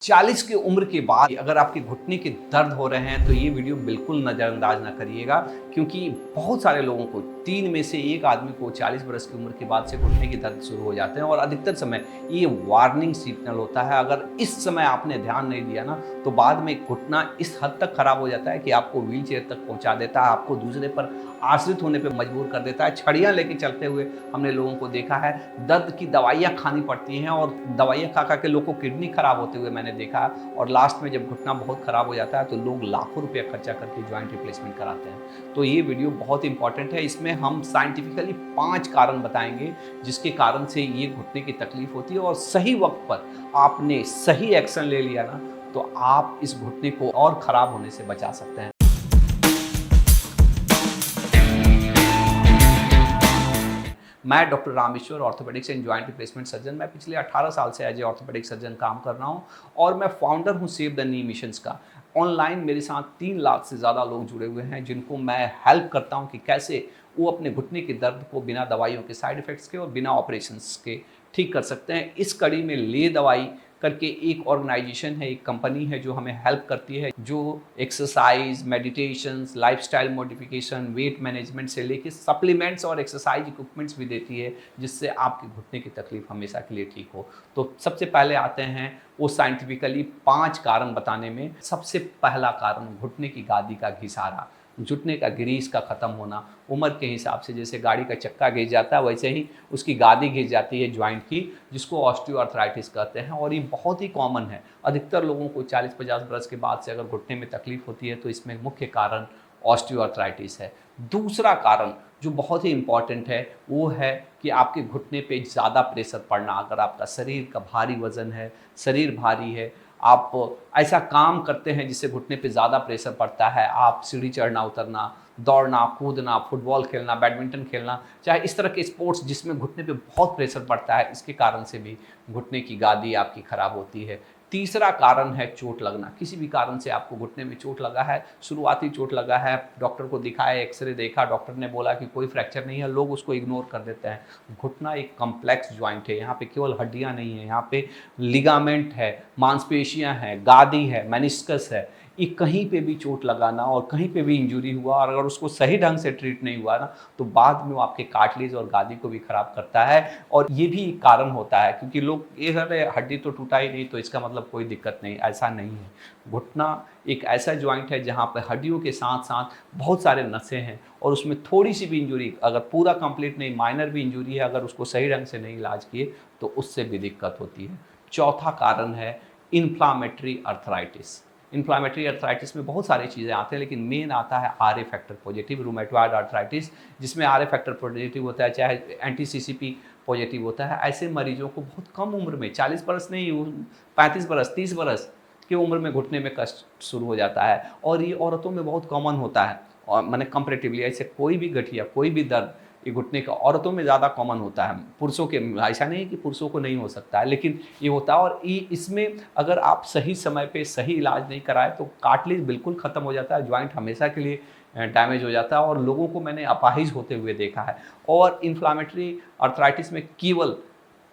40 की उम्र के बाद अगर आपके घुटने के दर्द हो रहे हैं तो ये वीडियो बिल्कुल नज़रअंदाज ना करिएगा, क्योंकि बहुत सारे लोगों को 3 में से 1 आदमी को 40 बरस की उम्र के बाद से घुटने के दर्द शुरू हो जाते हैं और अधिकतर समय ये वार्निंग सिग्नल होता है। अगर इस समय आपने ध्यान नहीं दिया ना तो बाद में घुटना इस हद तक खराब हो जाता है कि आपको व्हीलचेयर तक पहुंचा देता है, आपको दूसरे पर आश्रित होने पर मजबूर कर देता है। छड़ियाँ लेके चलते हुए हमने लोगों को देखा है, दर्द की दवाइयाँ खानी पड़ती हैं और दवाइयाँ खा खा के लोग को किडनी खराब होते हुए मैंने देखा है। और लास्ट में जब घुटना बहुत खराब हो जाता है तो लोग लाखों रुपया खर्चा करके ज्वाइंट रिप्लेसमेंट कराते हैं। तो ये वीडियो बहुत इंपॉर्टेंट है। इसमें हम साइंटिफिकली 5 कारण बताएंगे जिसके कारण से ये घुटने की तकलीफ होती है, और सही वक्त पर आपने सही एक्शन ले लिया ना तो आप इस घुटने को और खराब होने से बचा सकते हैं। मैं doctor Rameshwar, orthopaedics and joint replacement surgeon. मैं पिछले 18 साल से एज ए ऑर्थोपेडिक सर्जन काम कर रहा हूं और मैं फाउंडर हूं सेव द नी मिशंस का। ऑनलाइन मेरे साथ 3 लाख से ज़्यादा लोग जुड़े हुए हैं जिनको मैं हेल्प करता हूं कि कैसे वो अपने घुटने के दर्द को बिना दवाइयों के, साइड इफ़ेक्ट्स के और बिना ऑपरेशंस के ठीक कर सकते हैं। इस कड़ी में ले दवाई करके एक ऑर्गेनाइजेशन है, एक कंपनी है जो हमें हेल्प करती है, जो exercise, meditations, lifestyle modification, weight management से लेके सप्लीमेंट्स और एक्सरसाइज इक्विपमेंट्स भी देती है जिससे आपके घुटने की तकलीफ हमेशा के लिए ठीक हो। तो सबसे पहले आते हैं वो साइंटिफिकली 5 कारण बताने में। सबसे पहला कारण घुटने की गादी का घिसारा, घुटने का ग्रीस का ख़त्म होना। उम्र के हिसाब से जैसे गाड़ी का चक्का घिस जाता है वैसे ही उसकी गादी घिस जाती है जॉइंट की, जिसको ऑस्टियोआर्थराइटिस कहते हैं। और ये बहुत ही कॉमन है। अधिकतर लोगों को 40-50 बरस के बाद से अगर घुटने में तकलीफ होती है तो इसमें मुख्य कारण ऑस्टियोआर्थराइटिस है। दूसरा कारण जो बहुत ही इंपॉर्टेंट है वो है कि आपके घुटने पे ज़्यादा प्रेशर पड़ना। अगर आपका शरीर का भारी वजन है, शरीर भारी है, आप ऐसा काम करते हैं जिससे घुटने पे ज़्यादा प्रेशर पड़ता है, आप सीढ़ी चढ़ना उतरना, दौड़ना कूदना, फुटबॉल खेलना, बैडमिंटन खेलना, चाहे इस तरह के स्पोर्ट्स जिसमें घुटने पे बहुत प्रेशर पड़ता है, इसके कारण से भी घुटने की गादी आपकी खराब होती है। तीसरा कारण है चोट लगना। किसी भी कारण से आपको घुटने में चोट लगा है, शुरुआती चोट लगा है, डॉक्टर को दिखाया, एक्सरे देखा, डॉक्टर ने बोला कि कोई फ्रैक्चर नहीं है, लोग उसको इग्नोर कर देते हैं। घुटना एक कॉम्प्लेक्स जॉइंट है, यहाँ पे केवल हड्डियाँ नहीं है, यहाँ पे लिगामेंट है, मांसपेशियाँ हैं, गादी है, मेनिस्कस है। ये कहीं पे भी चोट लगाना और कहीं पे भी इंजरी हुआ और अगर उसको सही ढंग से ट्रीट नहीं हुआ ना तो बाद में वो आपके कार्टिलेज और गादी को भी खराब करता है। और ये भी एक कारण होता है, क्योंकि लोग ये अरे हड्डी तो टूटा ही नहीं तो इसका मतलब कोई दिक्कत नहीं, ऐसा नहीं है। घुटना एक ऐसा जॉइंट है जहाँ पर हड्डियों के साथ साथ बहुत सारे नसें हैं और उसमें थोड़ी सी भी इंजरी, अगर पूरा कंप्लीट नहीं, माइनर भी इंजरी है, अगर उसको सही ढंग से नहीं इलाज किए तो उससे भी दिक्कत होती है। चौथा कारण है इन्फ्लामेटरी अर्थराइटिस। इन्फ्लामेटरी अर्थराइटिस में बहुत सारी चीज़ें आते हैं, लेकिन मेन आता है R A factor positive rheumatoid arthritis, जिसमें आर ए फैक्टर पॉजिटिव होता है, चाहे एंटी सीसीपी पॉजिटिव होता है। ऐसे मरीजों को बहुत कम उम्र में, 40 बरस नहीं, 35 बरस, 30 बरस की उम्र में घुटने में कष्ट शुरू हो जाता है। और ये औरतों में बहुत कॉमन होता है, और मैंने कंपेरेटिवली ऐसे कोई भी गठिया, कोई भी दर्द ये घुटने का औरतों में ज़्यादा कॉमन होता है। पुरुषों के ऐसा नहीं है कि पुरुषों को नहीं हो सकता है, लेकिन ये होता है। और इसमें अगर आप सही समय पे सही इलाज नहीं कराए तो कार्टिलेज बिल्कुल ख़त्म हो जाता है, जॉइंट हमेशा के लिए डैमेज हो जाता है और लोगों को मैंने अपाहिज होते हुए देखा है। और इन्फ्लामेटरी अर्थराइटिस में केवल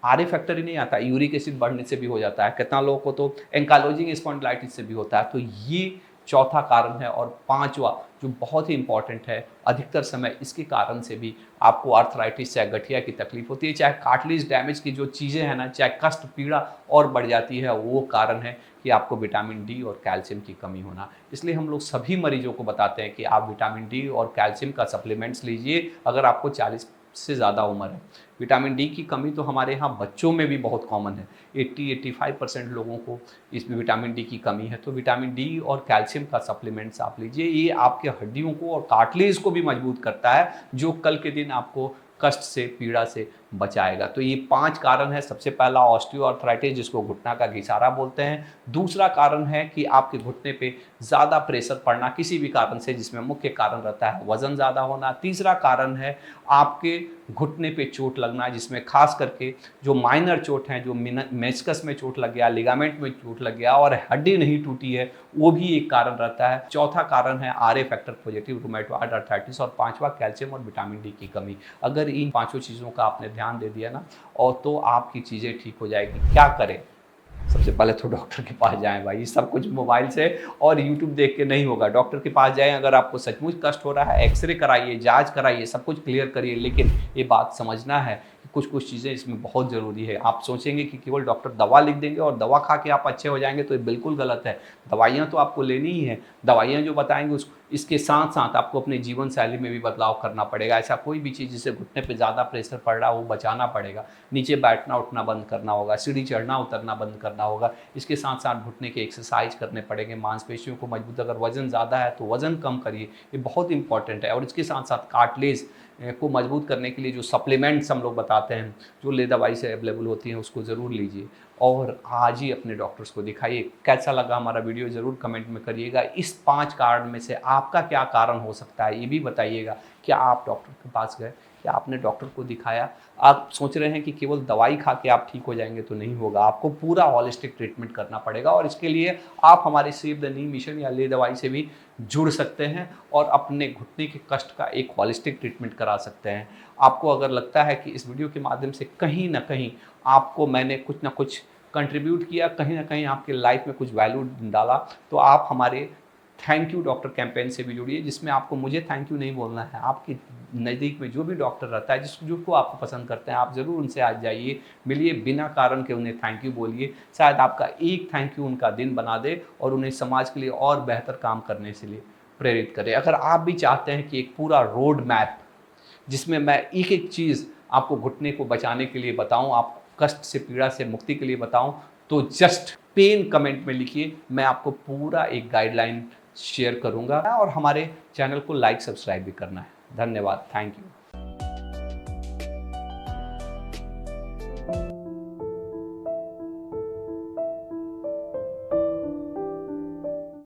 आर ए फैक्टर ही नहीं आता, यूरिक एसिड बढ़ने से भी हो जाता है, कितना लोगों को तो एंकालोजिंग स्पॉन्डिलाइटिस से भी होता है। तो ये चौथा कारण है। और पांचवा जो बहुत ही इंपॉर्टेंट है, अधिकतर समय इसके कारण से भी आपको आर्थराइटिस चाहे गठिया की तकलीफ होती है, चाहे कार्टिलेज डैमेज की जो चीज़ें हैं ना, चाहे कष्ट पीड़ा और बढ़ जाती है, वो कारण है कि आपको विटामिन डी और कैल्शियम की कमी होना। इसलिए हम लोग सभी मरीजों को बताते हैं कि आप विटामिन डी और कैल्शियम का सप्लीमेंट्स लीजिए अगर आपको 40 से ज़्यादा उम्र है। विटामिन डी की कमी तो हमारे यहाँ बच्चों में भी बहुत कॉमन है, 80-85% लोगों को इसमें विटामिन डी की कमी है। तो विटामिन डी और कैल्शियम का सप्लीमेंट्स आप लीजिए, ये आपके हड्डियों को और कार्टिलेज को भी मजबूत करता है, जो कल के दिन आपको कष्ट से, पीड़ा से बचाएगा। तो ये 5 कारण है। सबसे पहला ऑस्टियोआर्थराइटिस, जिसको घुटना का घिसारा बोलते हैं। दूसरा कारण है कि आपके घुटने पे ज़्यादा प्रेशर पड़ना किसी भी कारण से, जिसमें मुख्य कारण रहता है वज़न ज़्यादा होना। तीसरा कारण है आपके घुटने पे चोट लगना, जिसमें खास करके जो माइनर चोट हैं, जो मेनिस्कस में चोट लग गया, लिगामेंट में चोट लग गया और हड्डी नहीं टूटी है, वो भी एक कारण रहता है। चौथा कारण है R A factor positive rheumatoid arthritis और पांचवा कैल्शियम और विटामिन डी की कमी। अगर इन पांचों चीज़ों का आपने ध्यान दे दिया ना और तो आपकी चीज़ें ठीक हो जाएगी। क्या करें? सबसे पहले तो डॉक्टर के पास जाएं भाई, सब कुछ मोबाइल से और यूट्यूब देख के नहीं होगा। डॉक्टर के पास जाएं, अगर आपको सचमुच कष्ट हो रहा है एक्सरे कराइए, जांच कराइए, सब कुछ क्लियर करिए। लेकिन ये बात समझना है कि कुछ कुछ चीज़ें इसमें बहुत ज़रूरी है। आप सोचेंगे कि केवल डॉक्टर दवा लिख देंगे और दवा खा के आप अच्छे हो जाएंगे, तो ये बिल्कुल गलत है। दवाइयाँ तो आपको लेनी ही है, दवाइयाँ जो बताएंगे उस इसके साथ साथ आपको अपने जीवन शैली में भी बदलाव करना पड़ेगा। ऐसा कोई भी चीज़ जिससे घुटने पे ज़्यादा प्रेशर पड़ रहा है वो बचाना पड़ेगा। नीचे बैठना उठना बंद करना होगा, सीढ़ी चढ़ना उतरना बंद करना होगा। इसके साथ साथ घुटने के एक्सरसाइज करने पड़ेंगे, मांसपेशियों को मजबूत, अगर वजन ज़्यादा है तो वजन कम करिए, ये बहुत इंपॉर्टेंट है। और इसके साथ साथ कार्टिलेज को मजबूत करने के लिए जो सप्लीमेंट्स हम लोग बताते हैं, जो ले दवाई से अवेलेबल होती हैं, उसको ज़रूर लीजिए और आज ही अपने डॉक्टर्स को दिखाइए। कैसा लगा हमारा वीडियो ज़रूर कमेंट में करिएगा। इस 5 कारण में से आपका क्या कारण हो सकता है ये भी बताइएगा। क्या आप डॉक्टर के पास गए, क्या आपने डॉक्टर को दिखाया? आप सोच रहे हैं कि केवल दवाई खा के आप ठीक हो जाएंगे, तो नहीं होगा, आपको पूरा हॉलिस्टिक ट्रीटमेंट करना पड़ेगा। और इसके लिए आप हमारे सेव द नी मिशन या ले दवाई से भी जुड़ सकते हैं और अपने घुटने के कष्ट का एक हॉलिस्टिक ट्रीटमेंट करा सकते हैं। आपको अगर लगता है कि इस वीडियो के माध्यम से कहीं ना कहीं आपको मैंने कुछ ना कुछ कंट्रीब्यूट किया, कहीं ना कहीं आपके लाइफ में कुछ वैल्यू डाला, तो आप हमारे थैंक यू डॉक्टर कैंपेन से भी जुड़िए, जिसमें आपको मुझे थैंक यू नहीं बोलना है। आपके नज़दीक में जो भी डॉक्टर रहता है, जिसको आप पसंद करते हैं, आप ज़रूर उनसे आज जाइए, मिलिए, बिना कारण के उन्हें थैंक यू बोलिए। शायद आपका एक थैंक यू उनका दिन बना दे और उन्हें समाज के लिए और बेहतर काम करने के लिए प्रेरित करे। अगर आप भी चाहते हैं कि एक पूरा रोड मैप जिसमें मैं एक एक चीज़ आपको घुटने को बचाने के लिए बताऊं, आपको कष्ट से, पीड़ा से मुक्ति के लिए बताऊं, तो जस्ट पेन कमेंट में लिखिए, मैं आपको पूरा एक गाइडलाइन शेयर करूंगा। और हमारे चैनल को लाइक सब्सक्राइब भी करना है। धन्यवाद, थैंक यू।